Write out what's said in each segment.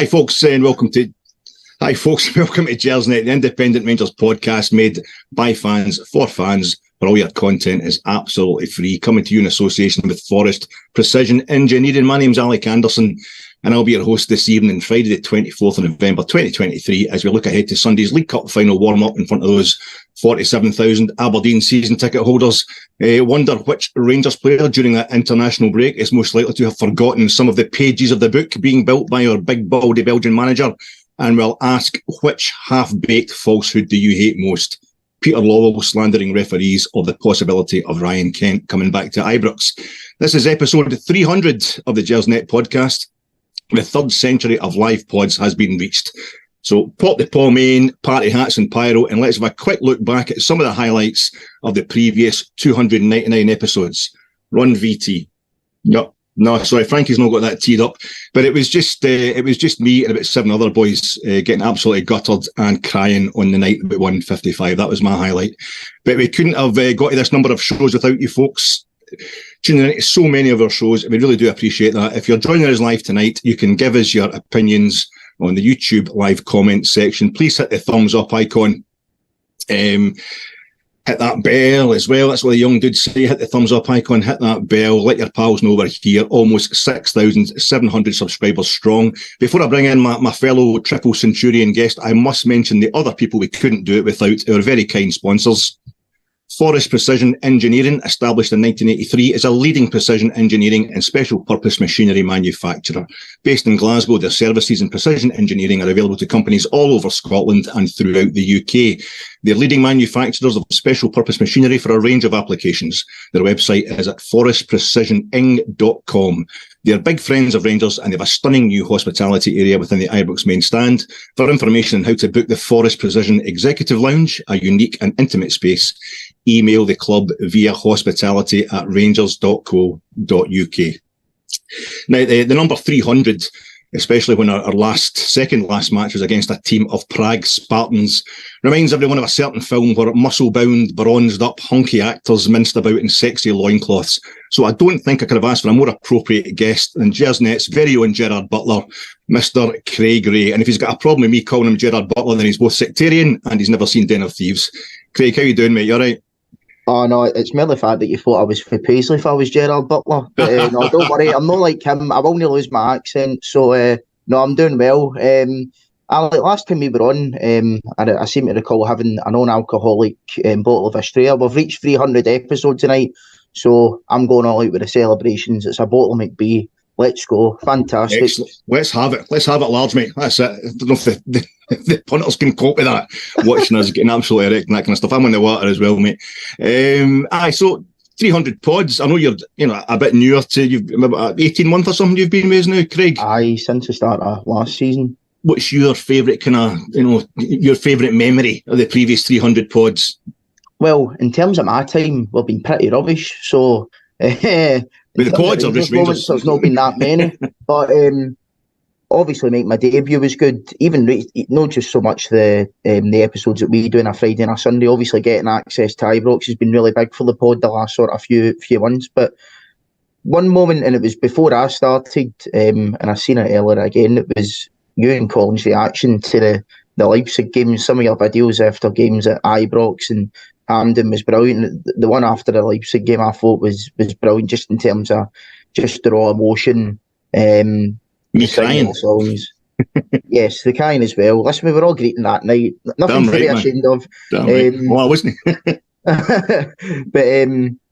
Hi folks, welcome to Gersnet, the independent Rangers podcast made by fans for fans, where all your content is absolutely free. Coming to you in association with Forrest Precision Engineering. My name's Alec Anderson, and I'll be your host this evening, Friday the 24th of November 2023, as we look ahead to Sunday's League Cup final warm-up in front of those 47,000 Aberdeen season ticket holders. Wonder which Rangers player during that international break is most likely to have forgotten some of the pages of the book being built by our big baldy Belgian manager. And we'll ask, which half-baked falsehood do you hate most? Peter Lawwell slandering referees, or the possibility of Ryan Kent coming back to Ibrox? This is episode 300 of the Gersnet Podcast. The third century of live pods has been reached. So pop the pomade, party hats and pyro, and let's have a quick look back at some of the highlights of the previous 299 episodes. Run VT. Yep. No, sorry, Frankie's not got that teed up. But it was just me and about 7 other boys getting absolutely gutted and crying on the night about 1:55. That was my highlight. But we couldn't have got to this number of shows without you folks tuning in to so many of our shows. We really do appreciate that. If you're joining us live tonight, you can give us your opinions on the YouTube live comment section. Please hit the thumbs up icon. Hit that bell as well. That's what the young dudes say. Hit the thumbs up icon, hit that bell. Let your pals know we're here. Almost 6,700 subscribers strong. Before I bring in my fellow triple centurion guest, I must mention the other people we couldn't do it without, our very kind sponsors. Forrest Precision Engineering, established in 1983, is a leading precision engineering and special purpose machinery manufacturer. Based in Glasgow, their services in precision engineering are available to companies all over Scotland and throughout the UK. They're leading manufacturers of special purpose machinery for a range of applications. Their website is at forrestprecisioning.com. They're big friends of Rangers and they have a stunning new hospitality area within the Ibrox main stand. For information on how to book the Forrest Precision Executive Lounge, a unique and intimate space, email the club via hospitality@rangers.co.uk. Now, the number 300, especially when our second last match was against a team of Prague Spartans, reminds everyone of a certain film where muscle-bound, bronzed-up, hunky actors minced about in sexy loincloths. So I don't think I could have asked for a more appropriate guest than Gersnet's very own Gerard Butler, Mr. Craig Ray. And if he's got a problem with me calling him Gerard Butler, then he's both sectarian and he's never seen Den of Thieves. Craig, how you doing, mate? You all right? Oh, no, it's merely the fact that you thought I was for Paisley if I was Gerard Butler. But no, don't worry, I'm not like him. I will not lose my accent. So, no, I'm doing well. Alec, last time we were on, I seem to recall having a non-alcoholic bottle of Australia. We've reached 300 episodes tonight, so I'm going all out with the celebrations. It's a bottle of McBee. Let's go. Fantastic. Excellent. Let's have it. Let's have it large, mate. That's it. I don't know if the punters can cope with that, watching us getting absolutely erect and that kind of stuff. I'm on the water as well, mate. So 300 pods. I know you're a bit newer to, you've about 18 months or something you've been with now, Craig? Aye, since the start of last season. What's your favourite your favourite memory of the previous 300 pods? Well, in terms of my time, we've been pretty rubbish. So, with the pods or just Rangers? There's not been that many. But obviously, mate, my debut was good. Even not just so much the episodes that we do on a Friday and a Sunday. Obviously, getting access to Ibrox has been really big for the pod the last sort of few months. But one moment, and it was before I started, and I seen it earlier again, it was you and Colin's reaction to the Leipzig games. Some of your videos after games at Ibrox and Hampden was brilliant. The one after the Leipzig game I thought was brilliant, just in terms of just the raw emotion. Me crying. Songs. Yes, the crying as well. Listen, we were all greeting that night. Nothing to be ashamed of. Well, I wasn't. But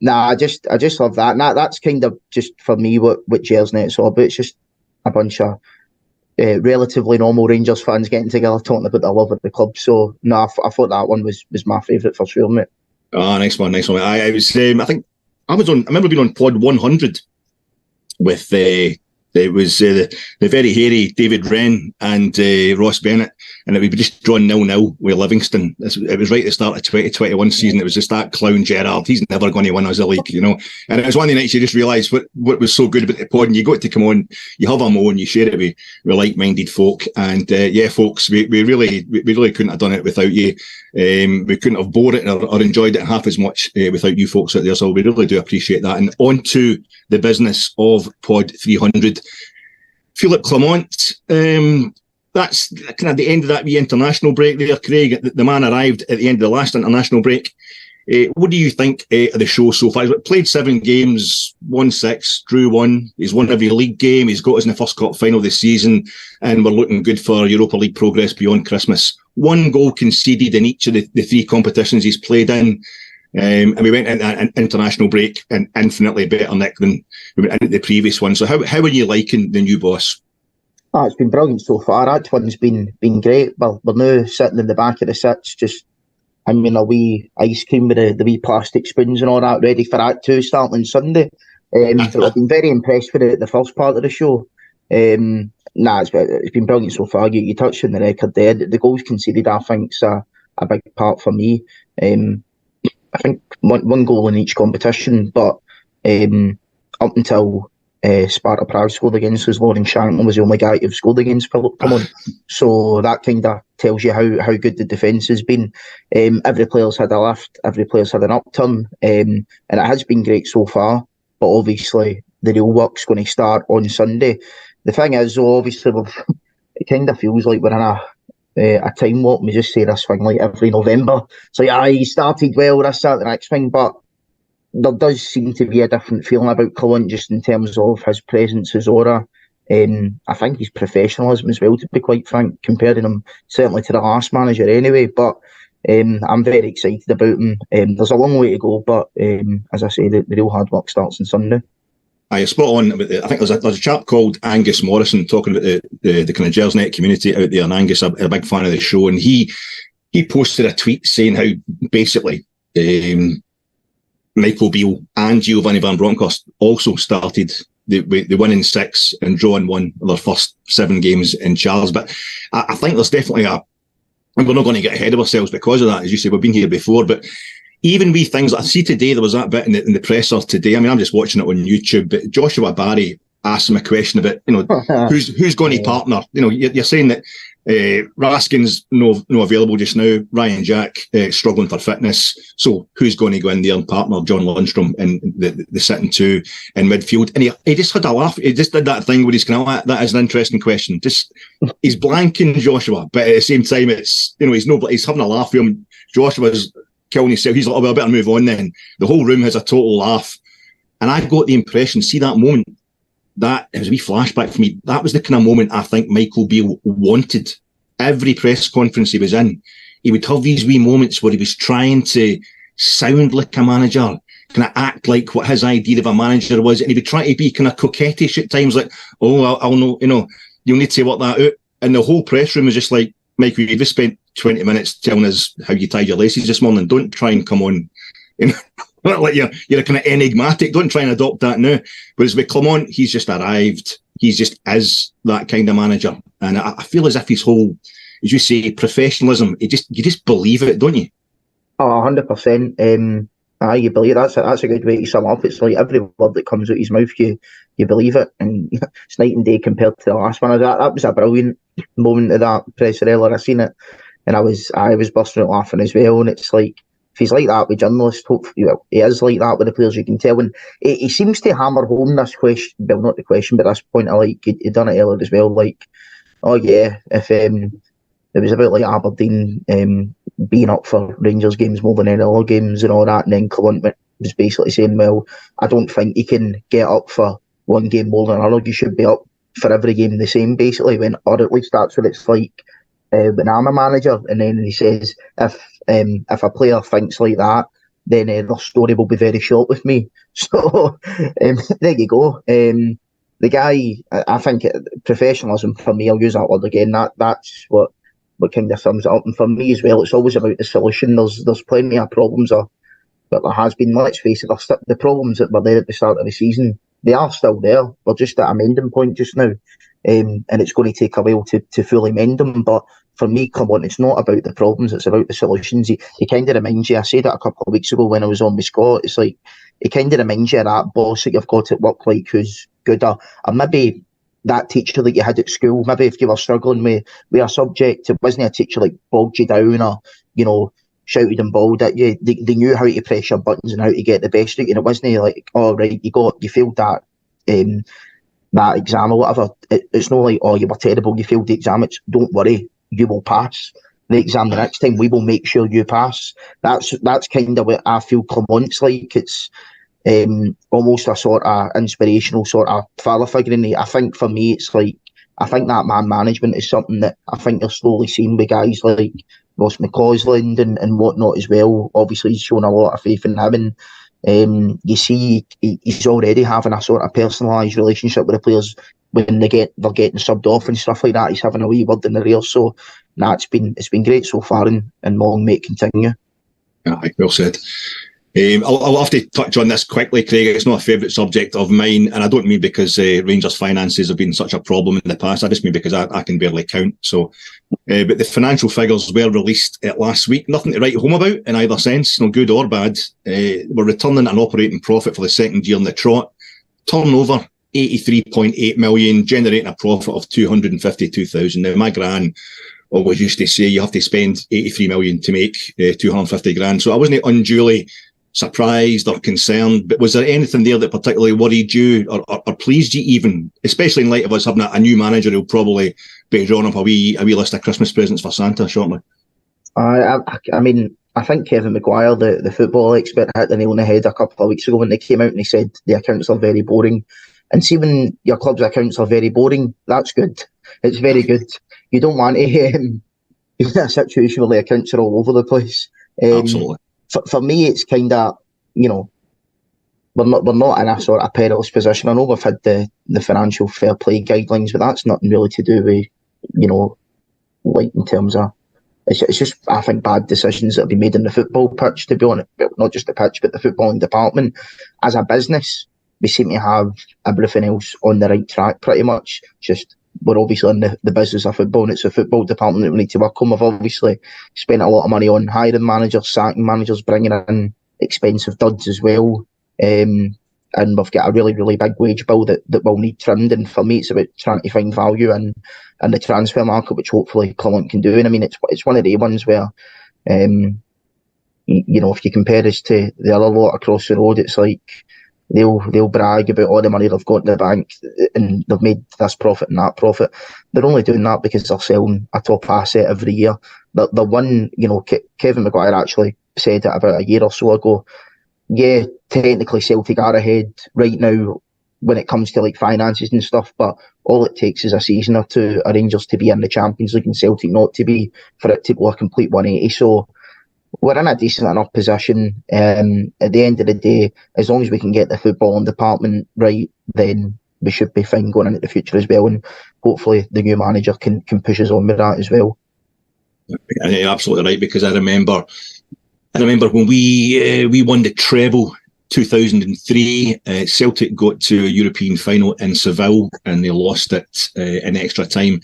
I just love that. And that's kind of just for me what Gersnet's all about. It's just a bunch of relatively normal Rangers fans getting together talking about their love of the club. So no, I thought that one was my favourite for sure, mate. Oh, nice one. I was I think I remember being on pod 100 with it was the very hairy David Wren and Ross Bennett, and it would be just drawn 0-0 with Livingston. It was right at the start of 2021 season. It was just that clown Gerrard. He's never going to win us a league, And it was one of the nights you just realised what was so good about the pod, and you got to come on, you have a mo and you share it with like-minded folk. And folks, we really couldn't have done it without you. We couldn't have bought it or enjoyed it half as much without you folks out there. So we really do appreciate that. And on to the business of Pod 300. Philippe Clement, that's kind of the end of that wee international break there, Craig. The man arrived at the end of the last international break. What do you think of the show so far? He's played 7 games, won 6, drew 1. He's won every league game. He's got us in the first cup final this season, and we're looking good for Europa League progress beyond Christmas. 1 goal conceded in each of the 3 competitions he's played in. And we went into an international break and infinitely better, Nick, than we went into the previous one. So how are you liking the new boss? Oh, it's been brilliant so far. That one's been great. Well, we're now sitting in the back of the sits, just a wee ice cream with the wee plastic spoons and all that, ready for Act 2 starting on Sunday. So I've been very impressed with the first part of the show. It's been brilliant so far. You touched on the record there. The goals conceded, I think, is a big part for me. I think one goal in each competition, but up until Sparta Prague scored against us, Lauren Shanklin was the only guy who scored against Philippe Clement. So that kind of tells you how good the defence has been. Every player's had a lift, every player's had an upturn, and it has been great so far. But obviously, the real work's going to start on Sunday. The thing is, though, obviously, it kind of feels like we're in a time warp. We just say this thing like every November. So yeah, he started well, this, that, the next thing, but there does seem to be a different feeling about Clement just in terms of his presence, his aura. I think his professionalism as well, to be quite frank, comparing him certainly to the last manager anyway. But I'm very excited about him. There's a long way to go, but as I say, the real hard work starts on Sunday. I spot on. I think there's a chap called Angus Morrison talking about the kind of Gersnet community out there, and Angus is a big fan of the show, and he posted a tweet saying how basically Michael Beale and Giovanni Van Bronckhorst also started the winning 6 and drawing 1 of their first 7 games in Charles. But I think there's definitely and we're not going to get ahead of ourselves because of that. As you say, we've been here before, but even wee things like I see today, there was that bit in the presser today. I mean, I'm just watching it on YouTube, but Joshua Barry asked him a question about, who's going to partner? You're saying that Raskin's no available just now. Ryan Jack struggling for fitness. So who's going to go in there and partner John Lundstrom in the sitting 2 in midfield? And he just had a laugh. He just did that thing where he's kind of that is an interesting question. Just he's blanking Joshua, but at the same time, it's he's having a laugh with him. Joshua's killing himself. He's like, oh, well, I better move on then. The whole room has a total laugh. And I got the impression, see that moment, that it was a wee flashback for me. That was the kind of moment I think Michael Beale wanted. Every press conference he was in, he would have these wee moments where he was trying to sound like a manager, kind of act like what his idea of a manager was. And he would try to be kind of coquettish at times, like, oh, I'll know, you'll need to work that out. And the whole press room was just like, Michael, you've just spent 20 minutes telling us how you tied your laces this morning. Don't try and come on, like you're kind of enigmatic. Don't try and adopt that now. Whereas with Clement, he's just arrived. He just is that kind of manager. And I feel as if his whole, as you say, professionalism, you just believe it, don't you? Oh, 100%. You believe that's a good way to sum up. It's like every word that comes out his mouth, you believe it. And it's night and day compared to the last one. That was a brilliant moment of that press earlier. I seen it, and I was busting out laughing as well. And it's like, if he's like that with journalists, hopefully, he is like that with the players, you can tell. And he seems to hammer home this question, well, not the question, but this point of like, he'd done it earlier as well, like, oh yeah, if it was about like Aberdeen being up for Rangers games more than any other games and all that, and then Clement was basically saying, well, I don't think you can get up for one game more than another, you should be up for every game the same, basically, or at least that's what it's like when I'm a manager. And then he says, if a player thinks like that, then their story will be very short with me. So there you go. The guy, I think professionalism for me, I'll use that word again, that's what kind of sums it up. And for me as well, it's always about the solution. There's plenty of problems, but there has been, let's face it, the problems that were there at the start of the season, they are still there. We're just at a mending point just now. And it's going to take a while to fully mend them. But for me, come on, it's not about the problems, it's about the solutions. He kind of reminds you, I said it a couple of weeks ago when I was on with Scott, it's like, it kind of reminds you of that boss that you've got at work, like, who's good, or maybe that teacher that you had at school. Maybe if you were struggling with a subject, it wasn't a teacher like bogged you down or, shouted and bawled at you. They knew how to press your buttons and how to get the best out of you. And it wasn't like, oh, right, you failed that that exam or whatever, it's not like, oh, you were terrible, you failed the exam. It's, don't worry, you will pass the exam the next time. We will make sure you pass. That's kind of what I feel Clement's like. It's almost a sort of inspirational sort of father figure in me. I think for me, it's like, I think that man management is something that I think you're slowly seeing with guys like Ross McCausland and whatnot as well. Obviously, he's shown a lot of faith in him, and you see he's already having a sort of personalised relationship with the players when they're getting subbed off and stuff like that. He's having a wee word in the rear, so it's been great so far, and long may it continue. Yeah, well said. I'll have to touch on this quickly, Craig. It's not a favourite subject of mine, and I don't mean because Rangers' finances have been such a problem in the past. I just mean because I can barely count. So, but the financial figures were released last week. Nothing to write home about in either sense, no good or bad. We're returning an operating profit for the second year in the trot. Turnover 83.8 million, generating a profit of 252,000. Now, my gran always used to say you have to spend 83 million to make 250 grand. So I wasn't unduly surprised or concerned, but was there anything there that particularly worried you or pleased you even, especially in light of us having a new manager who'll probably be drawing up a wee list of Christmas presents for Santa shortly? I mean, I think Kevin Maguire, the football expert, hit the nail on the head a couple of weeks ago when they came out and he said the accounts are very boring. And see, when your club's accounts are very boring, that's good. It's very good. You don't want to be in a situation where the accounts are all over the place. Absolutely. For me, it's kind of, we're not in a sort of perilous position. I know we've had the financial fair play guidelines, but that's nothing really to do with, like in terms of, it's just, I think, bad decisions that have been made in the football pitch, to be honest. Not just the pitch, but the footballing department. As a business, we seem to have everything else on the right track pretty much. Just, we're obviously in the business of football, and it's the football department that we need to work on. We've obviously spent a lot of money on hiring managers, sacking managers, bringing in expensive duds as well. And we've got a really, really big wage bill that will need trimmed. And for me, it's about trying to find value in the transfer market, which hopefully Clement can do. And I mean, it's one of the ones where, if you compare us to the other lot across the road, it's like, They'll brag about all the money they've got in the bank and they've made this profit and that profit. They're only doing that because they're selling a top asset every year. The one, Kevin Maguire actually said it about a year or so ago. Yeah, technically Celtic are ahead right now when it comes to like finances and stuff, but all it takes is a season or two of Rangers to be in the Champions League and Celtic not to be, for it to go a complete 180. So we're in a decent enough position. At the end of the day, as long as we can get the footballing department right, then we should be fine going into the future as well. And hopefully the new manager can push us on with that as well. You're absolutely right, because I remember when we won the treble 2003, Celtic got to a European final in Seville and they lost it in extra time,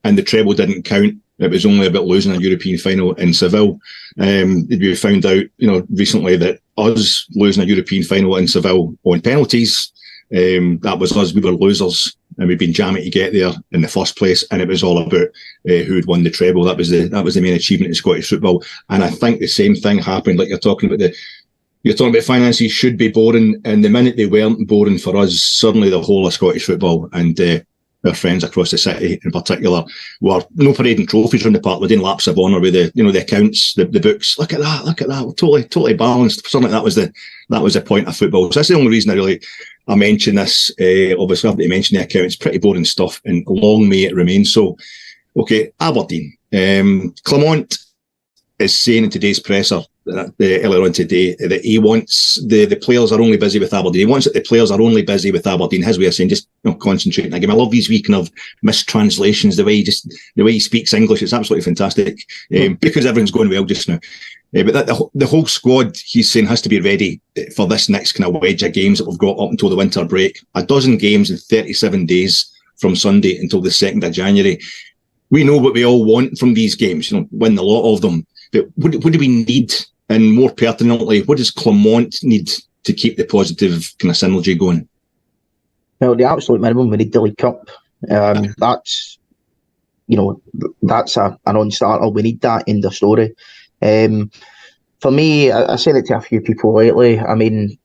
and the treble didn't count. It was only about losing a European final in Seville. We found out, recently that us losing a European final in Seville on penalties, that was us. We were losers, and we'd been jamming to get there in the first place. And it was all about who had won the treble. That was the main achievement in Scottish football. And I think the same thing happened. Like you're talking about finances should be boring, and the minute they weren't boring for us, suddenly the whole of Scottish football and our friends across the city in particular were no parading trophies from the park. We're doing laps of honour with the accounts, the books. Look at that. We're totally balanced. Suddenly that was the point of football. So that's the only reason I mention this. Obviously I have to mention the account. It's pretty boring stuff, and long may it remain so. Okay, Aberdeen. Clement is saying in today's presser earlier on today that he wants the players are only busy with Aberdeen. He wants that the players are only busy with Aberdeen. His way of saying, just concentrating. Again, I love these wee kind of mistranslations. The way he speaks English, it's absolutely fantastic. Because everything's going well just now. But the whole squad, he's saying, has to be ready for this next kind of wedge of games that we've got up until the winter break. 12 games in 37 days from Sunday until the 2nd of January. We know what we all want from these games, win a lot of them. But what do we need? And more pertinently, what does Clement need to keep the positive kind of synergy going? Well, the absolute minimum, we need the League Cup. That's a non-starter. We need that in the story. For me, I said it to a few people lately. I mean,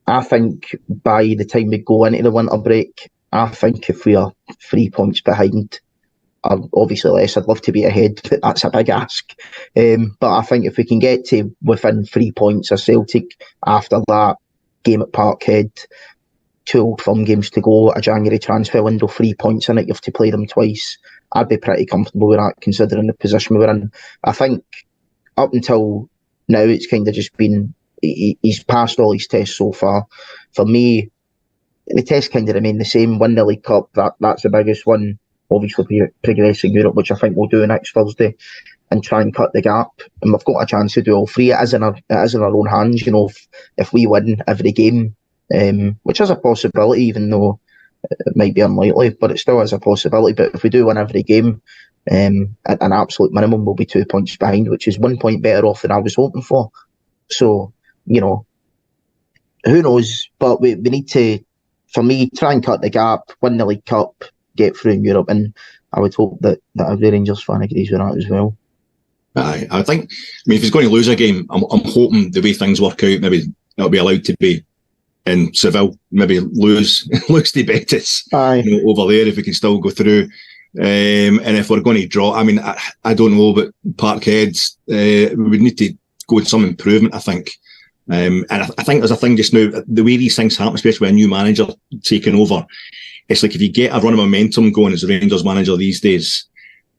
I think by the time we go into the winter break, I think if we are 3 points behind, obviously less, I'd love to be ahead, but that's a big ask. But I think if we can get to within 3 points of Celtic after that game at Parkhead, 2 Old Firm games to go, a January transfer window, 3 points in it, you have to play them twice, I'd be pretty comfortable with that, considering the position we were in. I think up until now, it's kind of just been, he's passed all his tests so far. For me, the tests kind of remain the same. Win the League Cup, that's the biggest one. Obviously, progressing Europe, which I think we'll do next Thursday, and try and cut the gap. And we've got a chance to do all three. It is in our own hands. You know, if we win every game, which is a possibility, even though it might be unlikely, but it still is a possibility. But if we do win every game, at an absolute minimum, we'll be 2 points behind, which is 1 point better off than I was hoping for. So, you know, who knows? But we need to, for me, try and cut the gap, win the League Cup, get through in Europe, and I would hope that every Rangers fan agrees with that as well. I think, if he's going to lose a game, I'm hoping the way things work out, maybe it'll be allowed to be in Seville, maybe lose to Betis over there if we can still go through. And if we're going to draw, I don't know, but Parkhead, we would need to go with some improvement, I think. And I think there's a thing just now, the way these things happen, especially with a new manager taking over, it's like if you get a run of momentum going as a Rangers manager these days,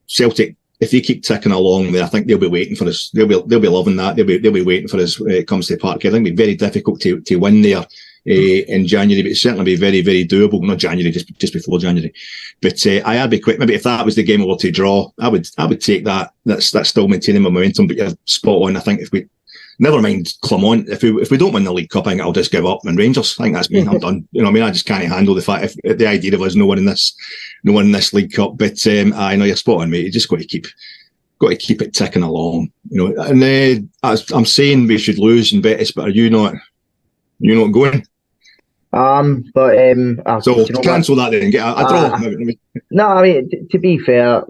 Celtic, if they keep ticking along there, I think they'll be waiting for us. They'll be loving that. They'll be waiting for us when it comes to Parkhead. I think it'll be very difficult to win there in January, but it's certainly be very, very doable. Not January, just before January. But I'd be quick. Maybe if that was the game we were to draw, I would take that. That's still maintaining my momentum. But you're spot on. I think if we, never mind Clement, if we don't win the League Cup, I think I'll just give up. And Rangers, I think that's me. I'm done. You know, I just can't handle the fact if the idea of us no winning this League Cup. But I know you're spot on, mate. You just got to keep it ticking along. You know, and I'm saying we should lose in Betis, but are you not going? So cancel that then and get a draw. No, to be fair,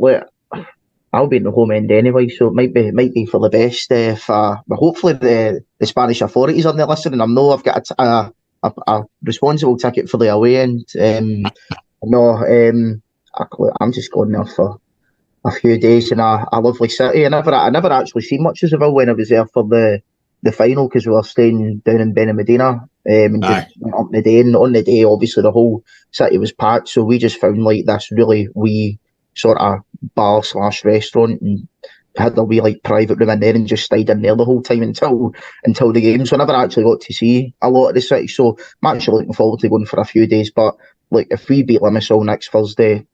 I'll be in the home end anyway, so it might be for the best. But hopefully the Spanish authorities are there listening. I know I've got a responsible ticket for the away end. I'm just going there for a few days in a lovely city. I never actually seen much of Seville when I was there for the final, because we were staying down in Benalmádena, and just went up the day. And on the day, obviously the whole city was packed, so we just found like this really wee sort of bar/restaurant and had a wee like private room in there and just stayed in there the whole time until the game. So I never actually got to see a lot of the city. So I'm actually looking forward to going for a few days. But like, if we beat Limassol next Thursday,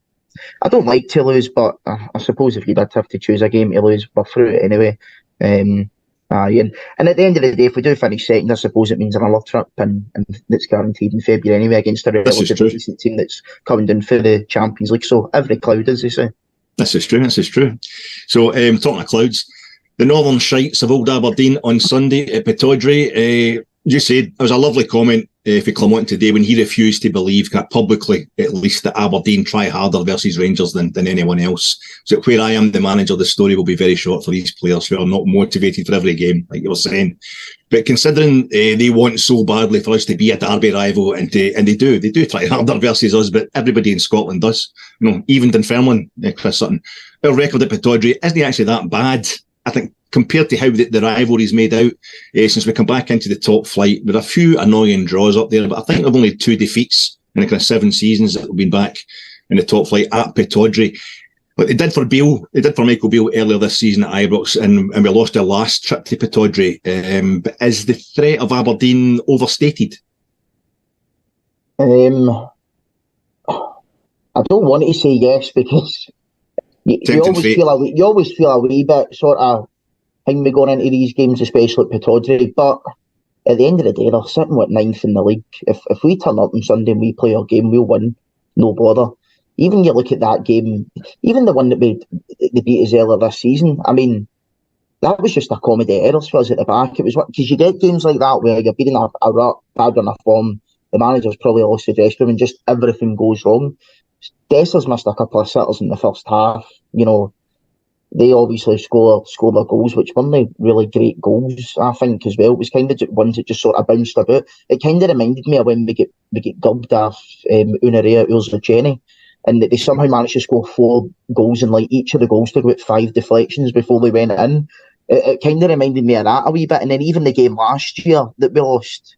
I don't like to lose, but I suppose if you did have to choose a game to lose, we're through it anyway. And at the end of the day, if we do finish second, I suppose it means another trip, and that's guaranteed in February anyway, against a relatively decent team that's coming down for the Champions League. So every cloud, as they say. This is true. So talking of clouds, the Northern Shites of Old Aberdeen on Sunday at Pittodrie. You said it was a lovely comment for Clement today when he refused to believe, publicly at least, that Aberdeen try harder versus Rangers than anyone else. So where I am the manager, the story will be very short for these players who are not motivated for every game, like you were saying. But considering they want so badly for us to be a derby rival, and they do try harder versus us, but everybody in Scotland does. You know, even Dunfermline, Chris Sutton. Our record at Pittodrie isn't actually that bad, I think, compared to how the rivalry's made out since we come back into the top flight, with a few annoying draws up there. But I think we've only 2 defeats in the kind of 7 seasons that we've been back in the top flight at Pittodrie. But they did for Michael Beale earlier this season at Ibrox, and we lost our last trip to Pittodrie. But is the threat of Aberdeen overstated? I don't want to say yes, because you always feel a wee bit sort of thing we going into these games, especially at Pittodrie. But at the end of the day, they're sitting with 9th in the league. If we turn up on Sunday and we play our game, we'll win, no bother. Even you look at that game, even the one that they beat us earlier this season, that was just a comedy of errors for us at the back. It was because you get games like that where you're beating a rut, bad on a form, the manager's probably lost the dressing room and just everything goes wrong. Dessers missed a couple of sitters in the first half, you know. they obviously score their goals, which weren't really great goals, I think, as well. It was kind of ones that just sort of bounced about. It kind of reminded me of when we get gubbed off Unarea Urziceni, and that they somehow managed to score 4 goals, and like each of the goals took about 5 deflections before they went in. It kind of reminded me of that a wee bit. And then even the game last year that we lost,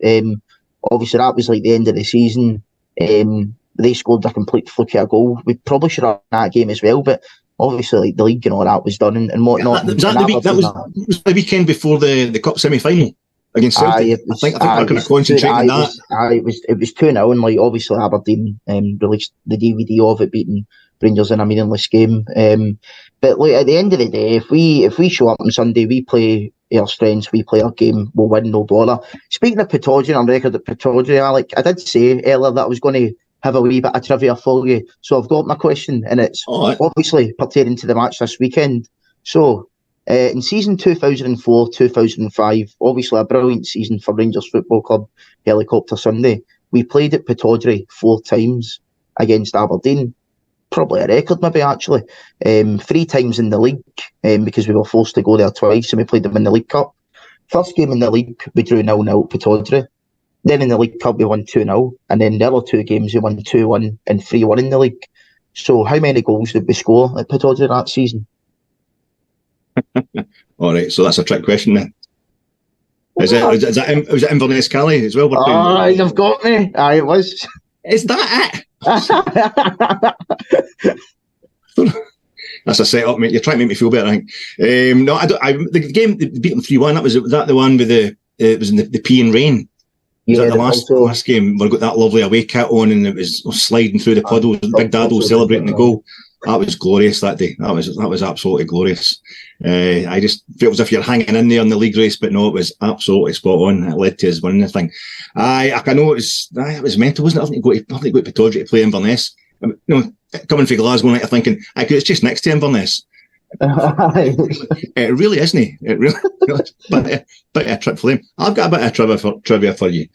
obviously that was like the end of the season. They scored a complete fluke of a goal. We probably should have won that game as well, but obviously like, the league and all that was done and whatnot. That was the weekend before the cup semi-final against Celtic. I think we're going to concentrate on that. It was 2-0, and like obviously Aberdeen released the DVD of it beating Rangers in a meaningless game. But like at the end of the day, if we show up on Sunday, we play our strengths, we play our game, we'll win, no bother. Speaking of Pittodrie, on record at Pittodrie, Alec, I did say earlier that I was going to have a wee bit of trivia for you. So I've got my question, and it's obviously pertaining to the match this weekend. So in season 2004-2005, obviously a brilliant season for Rangers Football Club, Helicopter Sunday. We played at Pittodrie 4 times against Aberdeen. Probably a record, maybe, actually. 3 times in the league, because we were forced to go there twice, and we played them in the League Cup. First game in the league, we drew 0-0 at Pittodrie. Then in the League Cup, we won 2-0. And then the other 2 games, we won 2-1 and 3-1 in the league. So how many goals did we score at Pittodrie that season? All right, so that's a trick question then. Was it Inverness Cali as well? You've got me. It was. Is that it? That's a set up, mate. You're trying to make me feel better, I think. No, the game, they beat them 3-1. Was that the one with it was in the pea and rain? Was that the last game where I got that lovely away kit on and it was sliding through the puddles and Big Dad was celebrating the goal? That was glorious that day. That was absolutely glorious. I just felt as if you're hanging in there in the league race, but no, it was absolutely spot on. It led to us winning the thing. I know it was mental, wasn't it? Having to go to Pittodrie to play Inverness. Coming from Glasgow, like, you're thinking, it's just next to Inverness. It really isn't. It really is. But a trip for them. I've got a bit of trivia for you.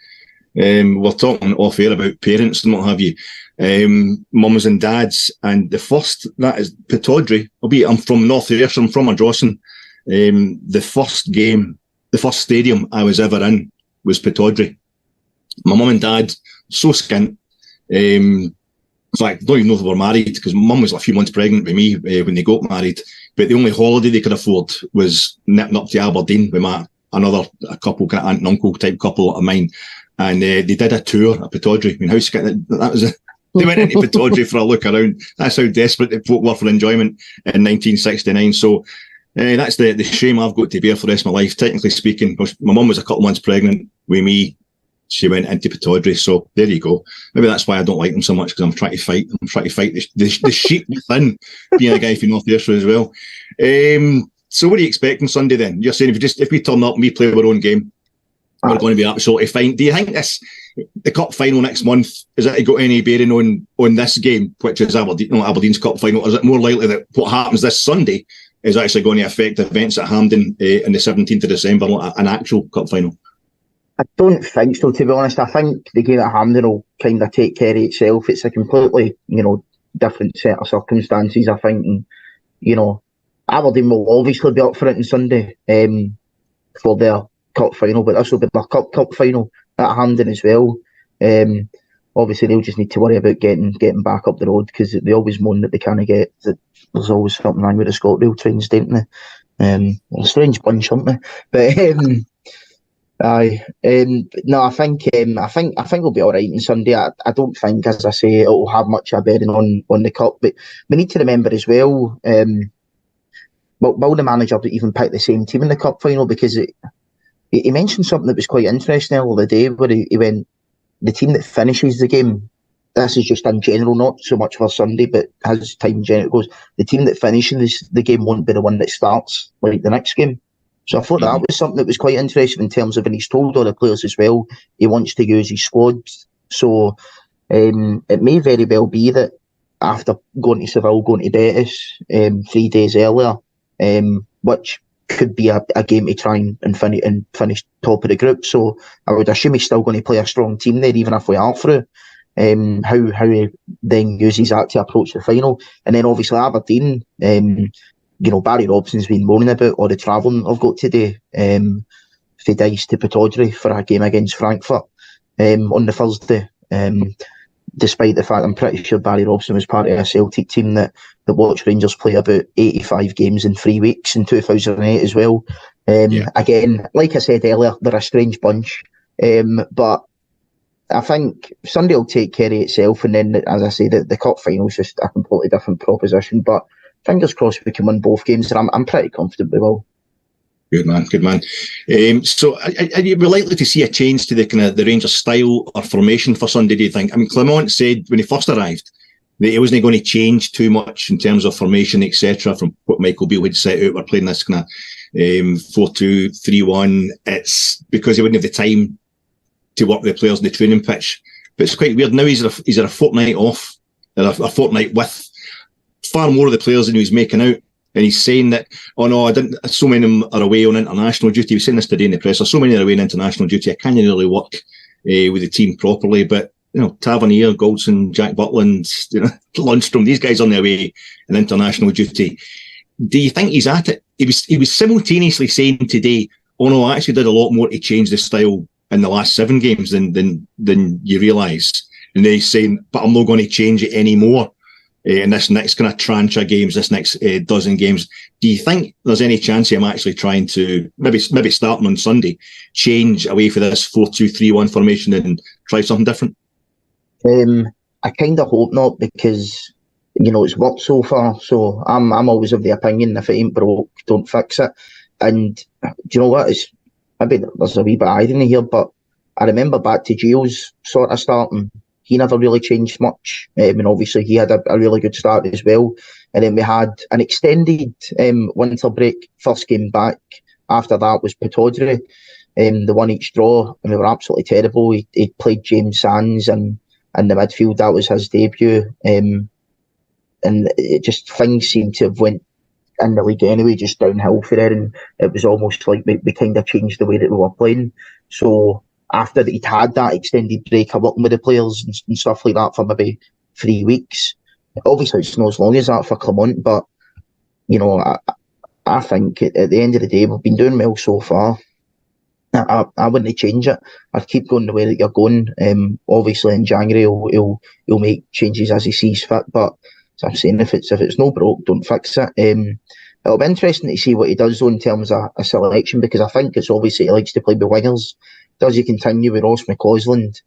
We're talking off air about parents and what have you. Mums and dads, and the first, that is Pittodrie, albeit I'm from North Ayrshire, I'm from Ardrossan. The first stadium I was ever in was Pittodrie. My mum and dad, so skint. In fact, I don't even know if they were married, because mum was a few months pregnant with me when they got married, but the only holiday they could afford was nipping up to Aberdeen with a couple, aunt and uncle type couple of mine, and they did a tour at Pittodrie. I mean, how skint that was. They went into Pittodrie for a look around. That's how desperate the folk were for enjoyment in 1969. So that's the shame I've got to bear for the rest of my life. Technically speaking, my mum was a couple months pregnant with me. She went into Pittodrie. So there you go. Maybe that's why I don't like them so much, because I'm trying to fight the sheep within, being a guy from North Ayrshire as well. So what are you expecting Sunday then? You're saying if we turn up and we play our own game, we're going to be absolutely fine. Do you think the cup final next month, is that got any bearing on this game, which is Aberdeen's cup final? Is it more likely that what happens this Sunday is actually going to affect events at Hampden in the 17th of December, an actual cup final? I don't think so, to be honest. I think the game at Hampden will kind of take care of itself. It's a completely, different set of circumstances, I think. And, Aberdeen will obviously be up for it on Sunday for their cup final, but this will be their cup final at Hampden as well. Obviously, they'll just need to worry about getting back up the road, because they always moan that they can't get. That there's always something wrong with the ScotRail trains, don't they? A strange bunch, aren't they? But no, I think we'll be all right on Sunday. I don't think, as I say, it will have much of a bearing on the cup. But we need to remember as well. Will the manager even pick the same team in the cup final? Because he mentioned something that was quite interesting the other day, where he went, the team that finishes the game, this is just in general, not so much for Sunday, but as time in general goes, the team that finishes the game won't be the one that starts like the next game. So I thought that was something that was quite interesting in terms of, and he's told all the players as well, he wants to use his squad. So it may very well be that after going to Seville, going to Betis 3 days earlier, which could be a game to try and finish top of the group. So I would assume he's still going to play a strong team there, even if we are through. How he then uses that to approach the final. And then obviously Aberdeen, Barry Robson's been moaning about all the travelling I've got to do for Dice to Pittodrie for a game against Frankfurt on the Thursday. Despite the fact I'm pretty sure Barry Robson was part of a Celtic team that watched Rangers play about 85 games in 3 weeks in 2008 as well. Again, like I said earlier, they're a strange bunch. But I think Sunday will take care of itself, and then, as I say, the cup final is just a completely different proposition. But fingers crossed we can win both games, and I'm pretty confident we will. Good man. So, are you likely to see a change to the Rangers style or formation for Sunday? Do you think? I mean, Clement said when he first arrived that he wasn't going to change too much in terms of formation, etc. From what Michael Beale had set out. We're playing this kind of 4-2-3-1. It's because he wouldn't have the time to work with the players in the training pitch. But it's quite weird now. He's a fortnight off, or a fortnight with far more of the players than he was making out. And he's saying that, so many of them are away on international duty. He was saying this today in the press. So many are away on international duty. I can't really work with the team properly. But, Tavernier, Goldson, Jack Butland, Lundstrom, these guys on their way on international duty. Do you think he's at it? He was simultaneously saying today, I actually did a lot more to change the style in the last 7 games than you realise. And then he's saying, but I'm not going to change it anymore. In this next kind of tranche of games, this next dozen games, do you think there's any chance of him actually trying to, maybe starting on Sunday, change away for this 4-2-3-1 formation and try something different? I kind of hope not, because it's worked so far. So I'm always of the opinion, if it ain't broke, don't fix it. And do you know what? Maybe there's a wee bit of irony here, but I remember back to Gio's sort of starting. He never really changed much. And obviously he had a really good start as well. And then we had an extended winter break. First game back after that was Pittodrie. The 1-1 draw, and we were absolutely terrible. He played James Sands and in the midfield. That was his debut. And it just, things seemed to have went in the league anyway, just downhill for there. And it was almost like we kind of changed the way that we were playing. So after he'd had that extended break of working with the players and stuff like that for maybe 3 weeks. Obviously, it's not as long as that for Clement, but, I think at the end of the day, we've been doing well so far. I wouldn't change it. I'd keep going the way that you're going. Obviously, in January, he'll make changes as he sees fit, but as I'm saying, if it's no broke, don't fix it. It'll be interesting to see what he does, though, in terms of a selection, because I think it's obviously he likes to play with wingers. Does he continue with Ross McCausland?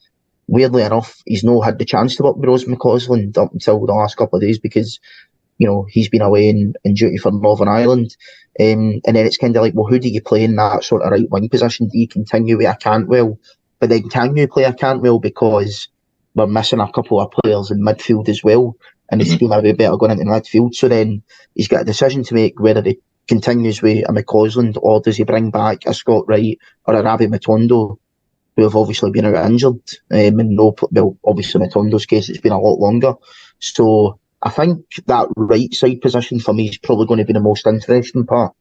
Weirdly enough, he's not had the chance to work with Ross McCausland up until the last couple of days because, he's been away in duty for Northern Ireland. And then it's kind of like, well, who do you play in that sort of right wing position? Do you continue with a Cantwell? But then can you play a Cantwell because we're missing a couple of players in midfield as well? And it's been maybe better going into midfield. So then he's got a decision to make whether he continues with a McCausland or does he bring back a Scott Wright or a Ravi Matondo, who have obviously been out injured. Obviously Matondo's case, it's been a lot longer. So I think that right side position for me is probably going to be the most interesting part.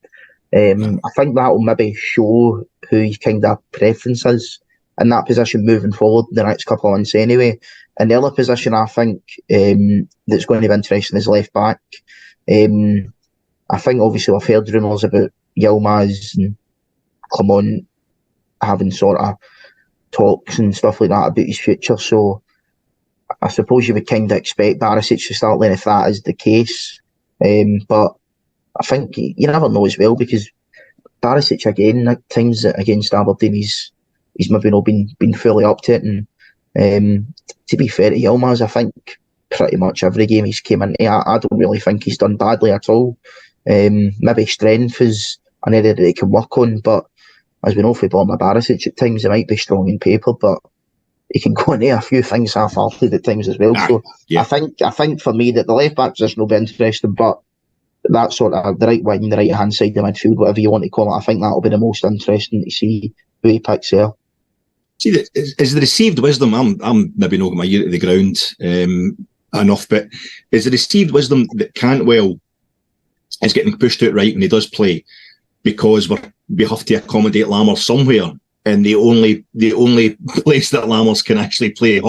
I think that will maybe show who his kind of preference is in that position moving forward the next couple of months anyway. And the other position I think that's going to be interesting is left back. I think obviously I've heard rumours about Yilmaz and Clement having sort of talks and stuff like that about his future. So I suppose you would kind of expect Barisic to start then if that is the case. But I think you never know as well, because Barisic again at times against Aberdeen he's maybe not been fully up to it. And to be fair to Yilmaz, I think pretty much every game he's came into, I don't really think he's done badly at all. Maybe strength is an area that he can work on, but as we know for Borna Barisic, at times he might be strong in paper, but he can go into a few things half-hearted at times as well. So yeah. I think for me that the left back position will be interesting, but that sort of the right wing, the right hand side of the midfield, whatever you want to call it, I think that will be the most interesting to see who he picks there. See, is the received wisdom? I'm maybe not my ear to the ground enough, but is the received wisdom that Cantwell is getting pushed out right when he does play because we have to accommodate Lammers somewhere, and the only place that Lammers can actually play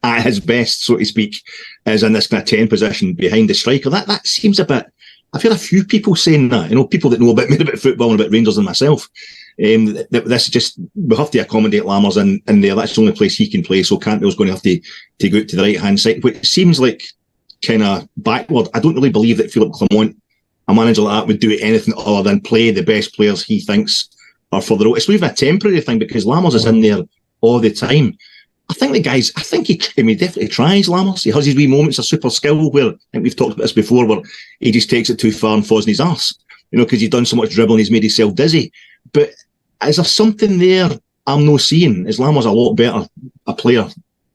at his best, so to speak, is in this kind of 10 position behind the striker? That seems a bit I've heard a few people saying that, people that know a bit more about football and about Rangers than myself. This just, we have to accommodate Lammers in there. That's the only place he can play. So Cantwell's going to have to go out to the right hand side, which seems like kind of backward. I don't really believe that Philippe Clement, a manager like that, would do anything other than play the best players he thinks are for the role. It's even a temporary thing because Lammers is in there all the time. I think he definitely tries, Lammers. He has his wee moments of super skill where, I think we've talked about this before, where he just takes it too far and falls in his arse, because he's done so much dribbling, he's made himself dizzy. But is there something there I'm not seeing? Is Lammers a lot better a player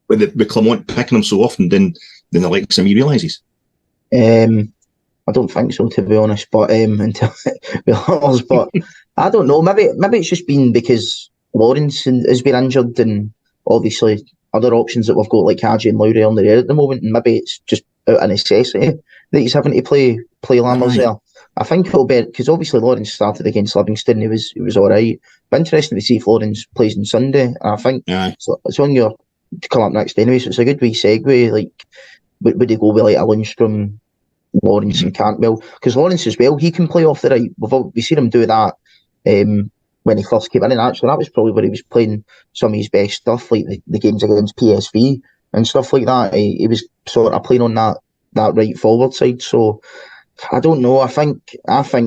with Clement picking him so often than the likes of me realises? I don't think so, to be honest. But but I don't know. Maybe it's just been because Lawrence has been injured, and obviously other options that we've got like Hadji and Lowry on the air at the moment. And maybe it's just out of necessity that he's having to play Lammers there. I think it'll be because obviously Lawrence started against Livingston. He was all right. But interesting to see if Lawrence plays on Sunday. And I think it's on your to come up next anyway. So it's a good wee segue. Like, would he go with like a Lundstrom, Lawrence and Cantwell? Because Lawrence as well, he can play off the right. We've seen him do that when he first came in, and actually that was probably where he was playing some of his best stuff, like the games against PSV and stuff like that. He was sort of playing on that right forward side. So I don't know. I think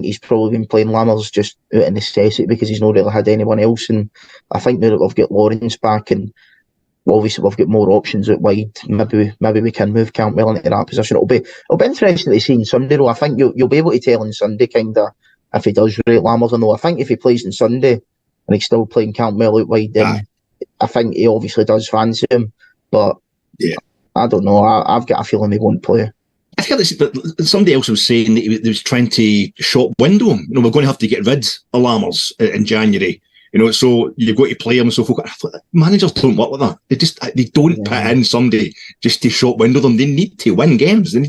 he's probably been playing Lammers just out of necessity because he's not really had anyone else. And I think now that we've got Lawrence back and obviously we've got more options out wide, maybe we can move Cantwell into that position. It'll be interesting to see on Sunday though. I think you'll be able to tell on Sunday kinda if he does rate Lammers or no. I think if he plays on Sunday and he's still playing Cantwell out wide, then I think he obviously does fancy him. But I don't know. I've got a feeling he won't play. I think somebody else was saying that he was trying to shop window him. We're going to have to get rid of Lammers in January. So you've got to play him. So managers don't work like that. They don't put in somebody just to shop window them. They need to win games. They're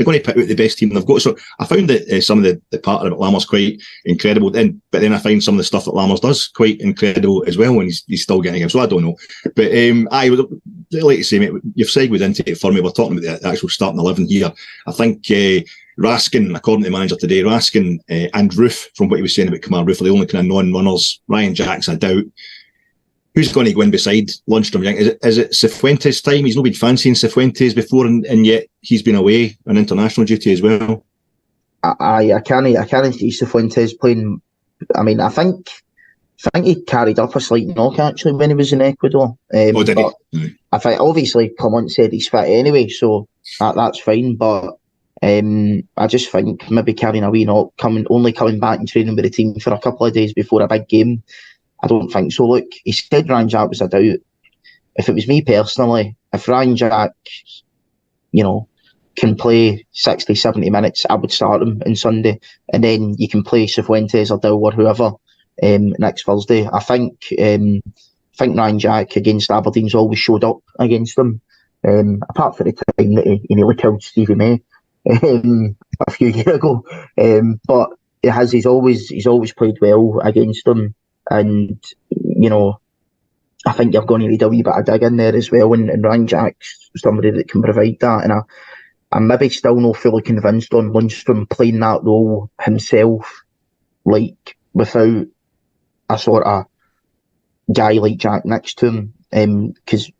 going to put out the best team they've got. So I found that some of the part about Lammers quite incredible. But then I find some of the stuff that Lammers does quite incredible as well when he's still getting him. So I don't know. But I would like to say, mate, you've segued into it for me. We're talking about the actual starting 11 here. I think Raskin, according to the manager today, Raskin and Roof, from what he was saying about Kamar Roof, are the only kind of non-runners. Ryan Jack's, I doubt. Who's going to go in beside Lundstrom? Is it Cifuentes' time? He's not been fancying Cifuentes before, and yet he's been away on international duty as well. I can't see Cifuentes playing. I mean, I think he carried up a slight knock actually when he was in Ecuador. Did he? I think obviously Clement said he's fit anyway, so that's fine. But I just think maybe carrying a wee knock, only coming back and training with the team for a couple of days before a big game, I don't think so. Look, he said Ryan Jack was a doubt. If it was me personally, if Ryan Jack, can play 60, 70 minutes, I would start him on Sunday, and then you can play Cifuentes or Dill or whoever next Thursday. I think Ryan Jack against Aberdeen's always showed up against them, apart from the time that he nearly killed Stevie May a few years ago. But he's always played well against them, and I think you're going to need a wee bit of dig in there as well. And Ryan Jack's somebody that can provide that, and I'm maybe still not fully convinced on Lundstrom playing that role himself, like without a sort of guy like Jack next to him. Because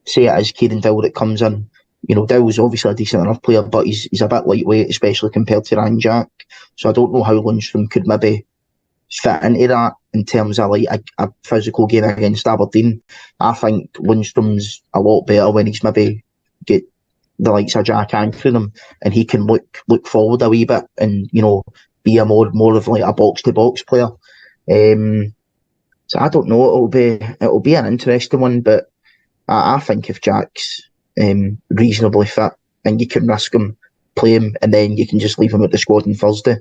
say it is Kieran Dill that comes in. Dill's obviously a decent enough player, but he's a bit lightweight, especially compared to Ryan Jack. So I don't know how Lundstrom could maybe fit into that in terms of like a physical game against Aberdeen. I think Lundstrom's a lot better when he's maybe get the likes of Jack anchoring him, and he can look forward a wee bit and be a more of like a box to box player. So I don't know. It'll be an interesting one, but I think if Jack's reasonably fit and you can risk him, play him, and then you can just leave him at the squad on Thursday.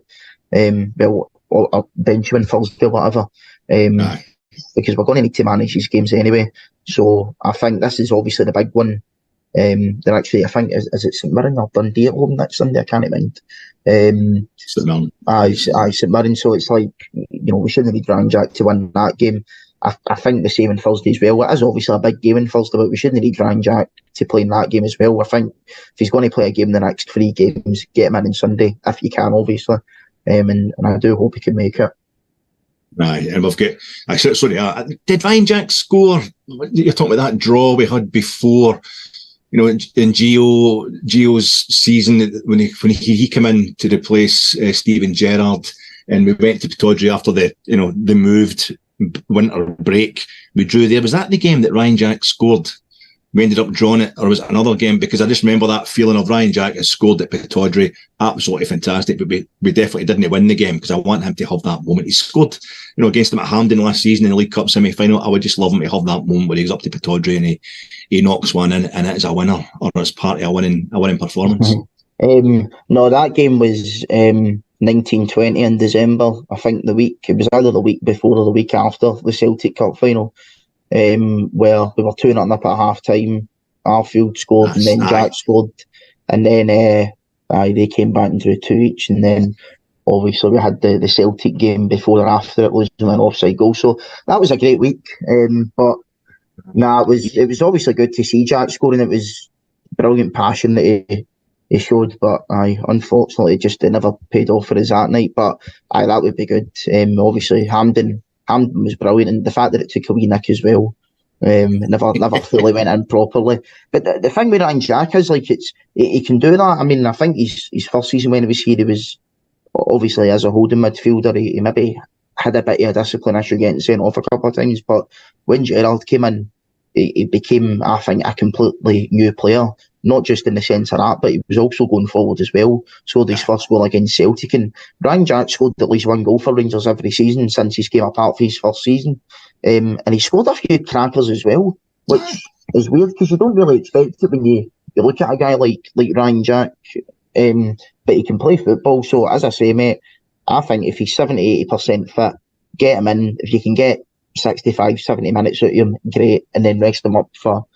Or bench him on Thursday, whatever. Because we're going to need to manage these games anyway. So I think this is obviously the big one. They're actually, I think, is it St Mirren or Dundee at home next Sunday? I can't mind. St Mirren. St Mirren. So it's like, we shouldn't need Ryan Jack to win that game. I think the same on Thursday as well. It is obviously a big game on Thursday, but we shouldn't need Ryan Jack to play in that game as well. I think if he's going to play a game the next 3 games, get him in on Sunday, if you can, obviously. And I do hope he can make it. Right, and we've got. Did Ryan Jack score? You're talking about that draw we had before, you know, in Gio's season when he came in to replace Steven Gerrard, and we went to Pittodrie after the moved winter break. We drew there. Was that the game that Ryan Jack scored? We ended up drawing it, or was it another game? Because I just remember that feeling of Ryan Jack has scored at Pittodrie, absolutely fantastic. But we definitely didn't win the game because I want him to have that moment. He scored, against them at Hampden last season in the League Cup semi-final. I would just love him to have that moment where he goes up to Pittodrie and he knocks one in, and it is a winner, or it's part of a winning performance. No, that game was 1920 in December. I think it was either the week before or the week after the Celtic Cup final. Where we were 2-0 up at half time. Arfield scored and then Jack scored, and then they came back and drew 2 each, and then obviously we had the Celtic game before or after it, losing an offside goal. So that was a great week. But it was obviously good to see Jack scoring. It was brilliant passion that he showed, but unfortunately it never paid off for us that night. But that would be good. Obviously Hampden was brilliant, and the fact that it took a wee nick as well, never fully went in properly. But the thing with Ryan Jack is he can do that. I mean, I think his first season when he was here, he was obviously as a holding midfielder. He maybe had a bit of a discipline issue getting sent off a couple of times, but when Gerrard came in, he became, I think, a completely new player. Not just in the sense of that, but he was also going forward as well. Scored his first goal against Celtic, and Ryan Jack scored at least 1 goal for Rangers every season since he came apart for his first season. And he scored a few crackers as well, which is weird because you don't really expect it when you look at a guy like Ryan Jack, but he can play football. So as I say, mate, I think if he's 70-80% fit, get him in. If you can get 65-70 minutes out of him, great, and then rest him up for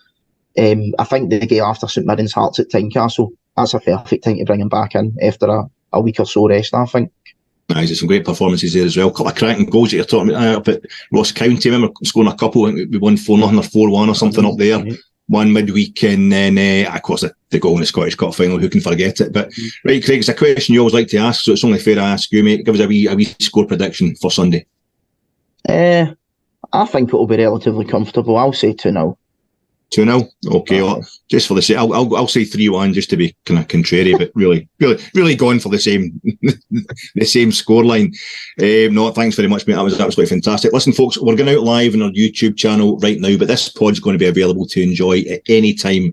I think the game after St Mirren's Hearts at Tynecastle, that's a perfect time to bring him back in after a week or so rest, I think. There's some great performances there as well. A couple of cracking goals that you're talking about up at Ross County. I remember scoring a couple. I think we won 4-0 or 4-1 or something up there. One midweek, and then of course the goal in the Scottish Cup final. Who can forget it? But right, Craig, it's a question you always like to ask, so it's only fair to ask you, mate. Give us a wee score prediction for Sunday. I think it'll be relatively comfortable. I'll say 2-0. 2-0. Okay, well, just for the sake, I'll say 3-1 just to be kind of contrary, but really going for the same scoreline. No, thanks very much, mate. That was absolutely fantastic. Listen, folks, we're going out live on our YouTube channel right now, but this pod's going to be available to enjoy at any time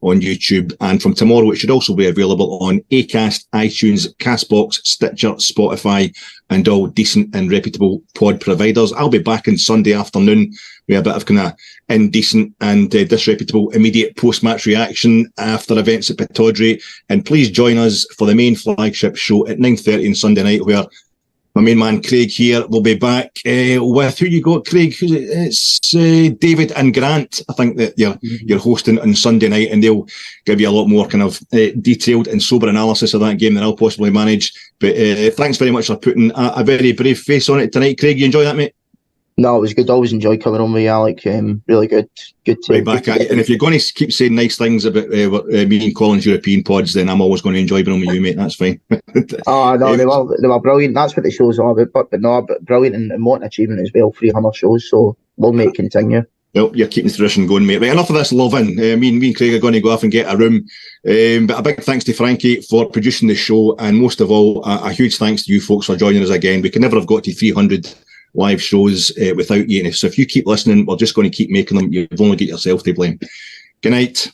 on YouTube, and from tomorrow it should also be available on Acast, iTunes, Castbox, Stitcher, Spotify, and all decent and reputable pod providers. I'll be back on Sunday afternoon with a bit of kind of indecent and disreputable immediate post-match reaction after events at Pittodrie, and please join us for the main flagship show at 9:30 on Sunday night, where my main man Craig here will be back with who you got, Craig? It's David and Grant. I think that you're hosting on Sunday night, and they'll give you a lot more kind of detailed and sober analysis of that game than I'll possibly manage. But thanks very much for putting a very brave face on it tonight, Craig. You enjoy that, mate? No, it was good. Always enjoy coming on with you, Alec. Really good. Good to right back at you. And if you're going to keep saying nice things about me and Colin's European pods, then I'm always going to enjoy being on with you, mate. That's fine. Oh no, they were brilliant. That's what the show's all about. But brilliant, and what an achievement as well. 300 shows, so long may it continue. Well, you're keeping the tradition going, mate. Right, enough of this loving. Me and Craig are going to go off and get a room. But a big thanks to Frankie for producing the show, and most of all, a huge thanks to you folks for joining us again. We could never have got to 300 live shows without you. So if you keep listening, we're just going to keep making them. You've only got yourself to blame. Good night.